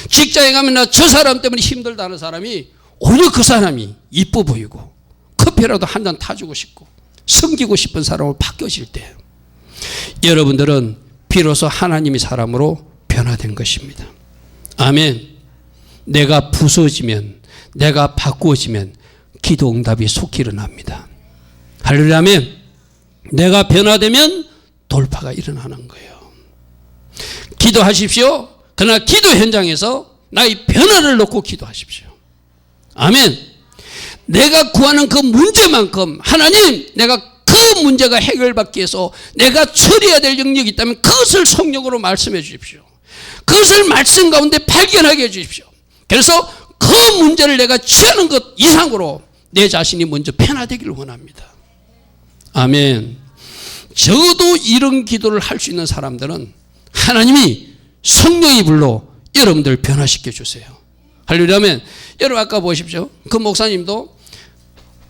직장에 가면 나 저 사람 때문에 힘들다 하는 사람이 오히려 그 사람이 이뻐 보이고 커피라도 한 잔 타주고 싶고 섬기고 싶은 사람으로 바뀌어질 때 여러분들은 비로소 하나님의 사람으로 변화된 것입니다. 아멘. 내가 부서지면, 내가 바꾸어지면 기도 응답이 속히 일어납니다. 할렐루야. 아멘. 내가 변화되면 돌파가 일어나는 거예요. 기도하십시오. 그러나 기도 현장에서 나의 변화를 놓고 기도하십시오. 아멘. 내가 구하는 그 문제만큼 하나님, 내가 그 문제가 해결받기 위해서 내가 처리해야 될 영역이 있다면 그것을 성령으로 말씀해 주십시오. 그것을 말씀 가운데 발견하게 해 주십시오. 그래서 그 문제를 내가 취하는 것 이상으로 내 자신이 먼저 변화되기를 원합니다. 아멘. 저도 이런 기도를 할 수 있는 사람들은 하나님이 성령의 불로 여러분들 변화시켜 주세요. 할렐루야. 아멘. 여러분 아까 보십시오. 그 목사님도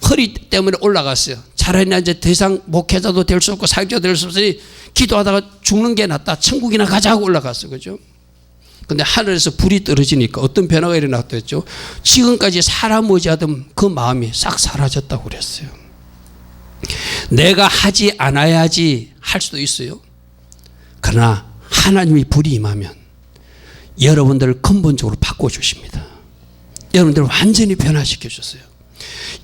허리 때문에 올라갔어요. 차라리 나 이제 더 이상 목회자도 될 수 없고 사역자도 될 수 없으니 기도하다가 죽는 게 낫다. 천국이나 가자 하고 올라갔어요. 그죠? 근데 하늘에서 불이 떨어지니까 어떤 변화가 일어났다 했죠? 지금까지 사람 의지하던 그 마음이 싹 사라졌다고 그랬어요. 내가 하지 않아야지 할 수도 있어요. 그러나 하나님이 불이 임하면 여러분들을 근본적으로 바꿔주십니다. 여러분들을 완전히 변화시켜 주세요.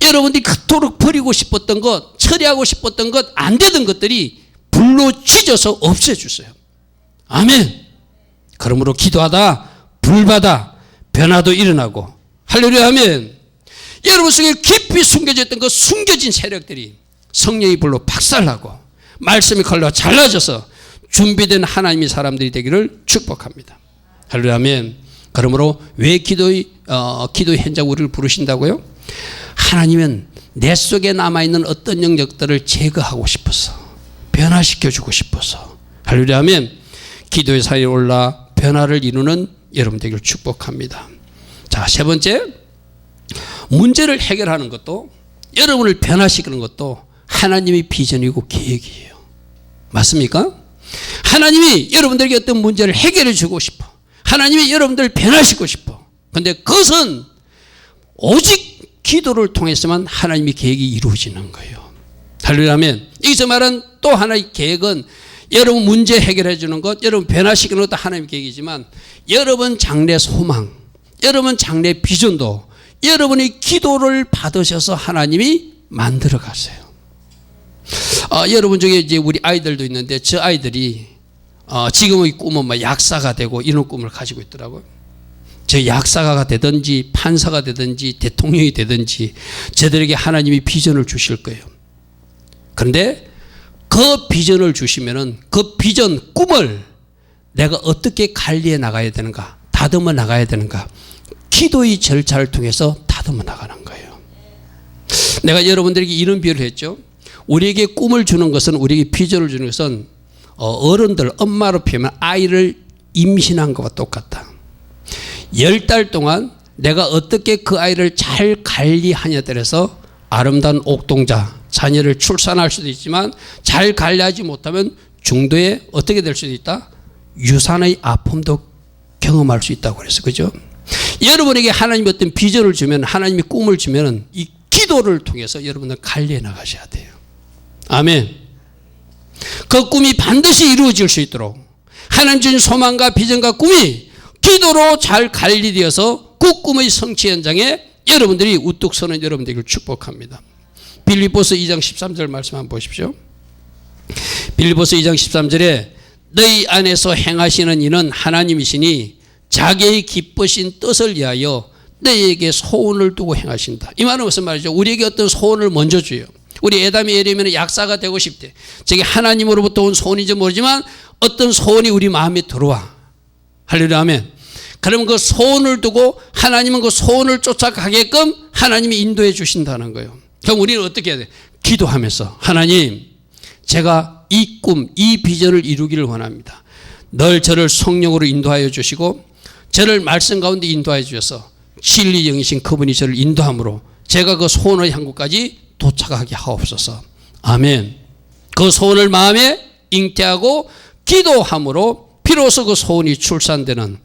여러분들이 그토록 버리고 싶었던 것, 처리하고 싶었던 것, 안 되던 것들이 불로 찢어서 없애주세요. 아멘. 그러므로 기도하다 불받아 변화도 일어나고, 할렐루야. 아멘. 여러분 속에 깊이 숨겨져 있던 그 숨겨진 세력들이 성령의 불로 박살나고 말씀의 칼로 잘라져서 준비된 하나님의 사람들이 되기를 축복합니다. 할렐루야. 아멘. 그러므로 왜 기도의 현장 우리를 부르신다고요? 하나님은 내 속에 남아있는 어떤 영역들을 제거하고 싶어서, 변화시켜주고 싶어서, 할렐루야 하면 기도의 사이에 올라 변화를 이루는 여러분 되기를 축복합니다. 자, 세 번째, 문제를 해결하는 것도, 여러분을 변화시키는 것도 하나님의 비전이고 계획이에요. 맞습니까? 하나님이 여러분들에게 어떤 문제를 해결해 주고 싶어. 하나님이 여러분들을 변화시키고 싶어. 그런데 그것은 오직 기도를 통해서만 하나님의 계획이 이루어지는 거예요. 할렐루야 하면 여기서 말한 또 하나의 계획은 여러분 문제 해결해 주는 것, 여러분 변화시키는 것도 하나님의 계획이지만 여러분 장래 소망, 여러분 장래 비전도 여러분의 기도를 받으셔서 하나님이 만들어 가세요. 여러분 중에 이제 우리 아이들도 있는데 저 아이들이 지금의 꿈은 막 약사가 되고 이런 꿈을 가지고 있더라고요. 저 약사가 되든지 판사가 되든지 대통령이 되든지 저들에게 하나님이 비전을 주실 거예요. 그런데 그 비전을 주시면은 그 비전 꿈을 내가 어떻게 관리해 나가야 되는가, 다듬어 나가야 되는가, 기도의 절차를 통해서 다듬어 나가는 거예요. 내가 여러분들에게 이런 비유를 했죠. 우리에게 꿈을 주는 것은, 우리에게 비전을 주는 것은 어른들, 엄마로 표현하면 아이를 임신한 것과 똑같다. 10달 동안 내가 어떻게 그 아이를 잘 관리하냐에 따라서 아름다운 옥동자, 자녀를 출산할 수도 있지만 잘 관리하지 못하면 중도에 어떻게 될 수도 있다? 유산의 아픔도 경험할 수 있다고 그랬어요. 그죠? 여러분에게 하나님이 어떤 비전을 주면, 하나님이 꿈을 주면 이 기도를 통해서 여러분들 관리해 나가셔야 돼요. 아멘. 그 꿈이 반드시 이루어질 수 있도록 하나님 주신 소망과 비전과 꿈이 기도로 잘 관리되어서 그 꿈의 성취 현장에 여러분들이 우뚝 서는 여러분 되기를 축복합니다. 빌립보서 2장 13절 말씀 한번 보십시오. 빌립보서 2장 13절에 너희 안에서 행하시는 이는 하나님이시니 자기의 기쁘신 뜻을 위하여 너희에게 소원을 두고 행하신다. 이 말은 무슨 말이죠? 우리에게 어떤 소원을 먼저 줘요. 우리 에담이 예레미야는 약사가 되고 싶대. 저게 하나님으로부터 온 소원인지 모르지만 어떤 소원이 우리 마음에 들어와. 할렐루야 아멘. 그러면 그 소원을 두고 하나님은 그 소원을 쫓아가게끔 하나님이 인도해 주신다는 거예요. 그럼 우리는 어떻게 해야 돼? 기도하면서 하나님, 제가 이 꿈, 이 비전을 이루기를 원합니다. 늘 저를 성령으로 인도하여 주시고 저를 말씀 가운데 인도하여 주셔서 진리 영이신 그분이 저를 인도함으로 제가 그 소원의 향구까지 도착하게 하옵소서. 아멘. 그 소원을 마음에 잉태하고 기도함으로 비로소 그 소원이 출산되는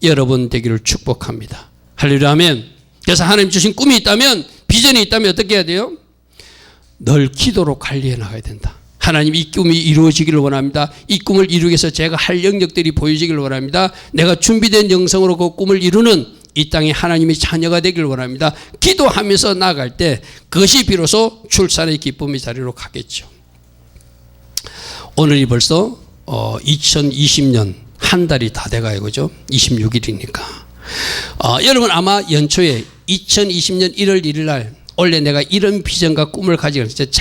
여러분 되기를 축복합니다. 할렐루야 아멘. 그래서 하나님 주신 꿈이 있다면, 비전이 있다면 어떻게 해야 돼요? 늘 기도로 관리해 나가야 된다. 하나님 이 꿈이 이루어지기를 원합니다. 이 꿈을 이루기 위해서 제가 할 영역들이 보여지기를 원합니다. 내가 준비된 영성으로 그 꿈을 이루는 이 땅에 하나님의 자녀가 되기를 원합니다. 기도하면서 나아갈 때 그것이 비로소 출산의 기쁨의 자리로 가겠죠. 오늘이 벌써 2020년 한 달이 다 돼가요. 그죠? 26일이니까. 여러분 아마 연초에 2020년 1월 1일 날 원래 내가 이런 비전과 꿈을 가지고 있을 때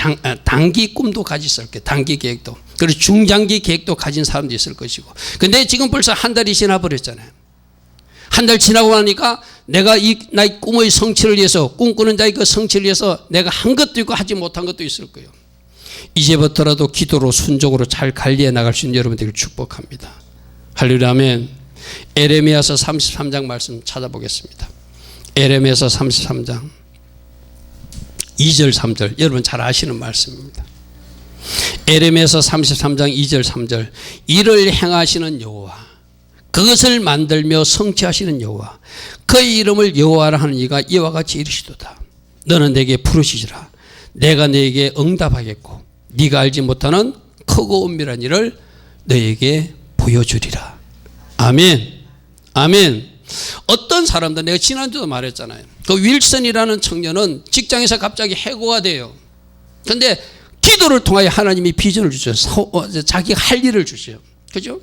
단기 꿈도 가졌을 거예요. 단기 계획도. 그리고 중장기 계획도 가진 사람도 있을 것이고. 근데 지금 벌써 한 달이 지나버렸잖아요. 한 달 지나고 나니까 내가 나의 꿈의 성취를 위해서, 꿈꾸는 자의 그 성취를 위해서 내가 한 것도 있고 하지 못한 것도 있을 거예요. 이제부터라도 기도로 순종으로 잘 관리해 나갈 수 있는 여러분들을 축복합니다. 할렐루야 아멘. 에레미야서 33장 말씀 찾아보겠습니다. 에레미야서 33장 2절 3절 여러분 잘 아시는 말씀입니다. 에레미야서 33장 2절 3절 이를 행하시는 여호와, 그것을 만들며 성취하시는 여호와, 그의 이름을 여호와라 하는 이가 이와 같이 이르시도다. 너는 내게 부르시지라. 내가 너에게 응답하겠고 네가 알지 못하는 크고 은밀한 일을 너에게 보여주리라. 아멘. 아멘. 어떤 사람들, 내가 지난주도 말했잖아요. 그 윌슨이라는 청년은 직장에서 갑자기 해고가 돼요. 그런데 기도를 통하여 하나님이 비전을 주셔서 자기가 할 일을 주셔요. 그죠?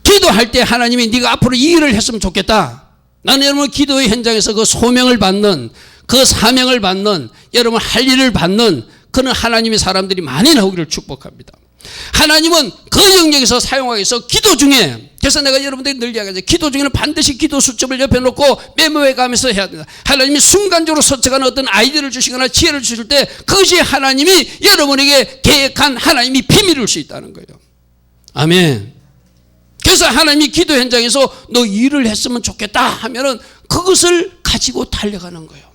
기도할 때 하나님이 네가 앞으로 이 일을 했으면 좋겠다. 나는 여러분 기도의 현장에서 그 소명을 받는, 그 사명을 받는, 여러분 할 일을 받는 그런 하나님의 사람들이 많이 나오기를 축복합니다. 하나님은 그 영역에서 사용하기 위해서 기도 중에, 그래서 내가 여러분들이 늘 이야기하죠. 기도 중에는 반드시 기도 수첩을 옆에 놓고 메모해 가면서 해야 된다. 하나님이 순간적으로 서책하는 어떤 아이디어를 주시거나 지혜를 주실 때 그것이 하나님이 여러분에게 계획한 하나님이 비밀일 수 있다는 거예요. 아멘. 그래서 하나님이 기도 현장에서 너 일을 했으면 좋겠다 하면은 그것을 가지고 달려가는 거예요.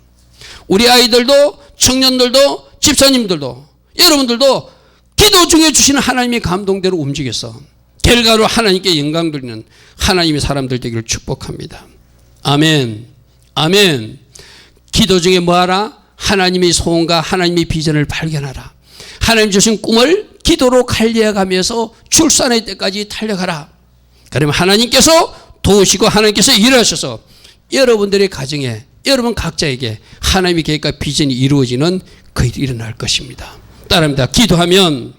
우리 아이들도, 청년들도, 집사님들도, 여러분들도 기도 중에 주시는 하나님의 감동대로 움직여서 결과로 하나님께 영광 돌리는 하나님의 사람들 되기를 축복합니다. 아멘. 아멘. 기도 중에 뭐하라? 하나님의 소원과 하나님의 비전을 발견하라. 하나님 주신 꿈을 기도로 관리해가면서 출산의 때까지 달려가라. 그러면 하나님께서 도우시고 하나님께서 일하셔서 여러분들의 가정에, 여러분 각자에게 하나님의 계획과 비전이 이루어지는 그 일이 일어날 것입니다. 따라합니다. 기도하면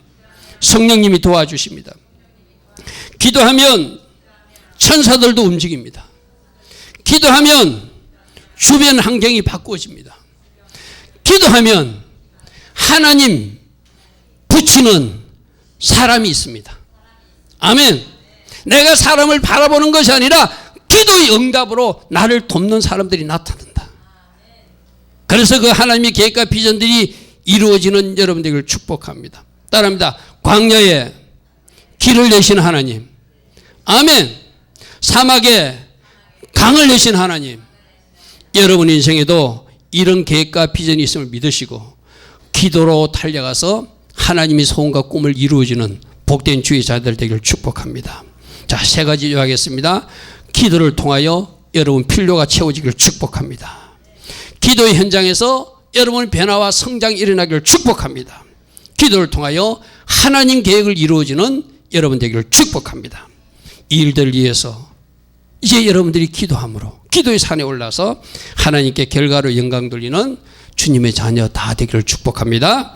성령님이 도와주십니다. 기도하면 천사들도 움직입니다. 기도하면 주변 환경이 바꾸어집니다. 기도하면 하나님 붙이는 사람이 있습니다. 아멘. 내가 사람을 바라보는 것이 아니라 기도의 응답으로 나를 돕는 사람들이 나타난다. 그래서 그 하나님의 계획과 비전들이 이루어지는 여러분들을 축복합니다. 따라합니다. 광야에 길을 내신 하나님. 아멘. 사막에 강을 내신 하나님. 여러분 인생에도 이런 계획과 비전이 있음을 믿으시고 기도로 달려가서 하나님의 소원과 꿈을 이루어지는 복된 주의 자들 되기를 축복합니다. 자, 세 가지 요하겠습니다. 기도를 통하여 여러분 필요가 채워지기를 축복합니다. 기도의 현장에서 여러분의 변화와 성장이 일어나기를 축복합니다. 기도를 통하여 하나님 계획을 이루어지는 여러분 되기를 축복합니다. 이 일들을 위해서 이제 여러분들이 기도함으로 기도의 산에 올라서 하나님께 결과로 영광 돌리는 주님의 자녀 다 되기를 축복합니다.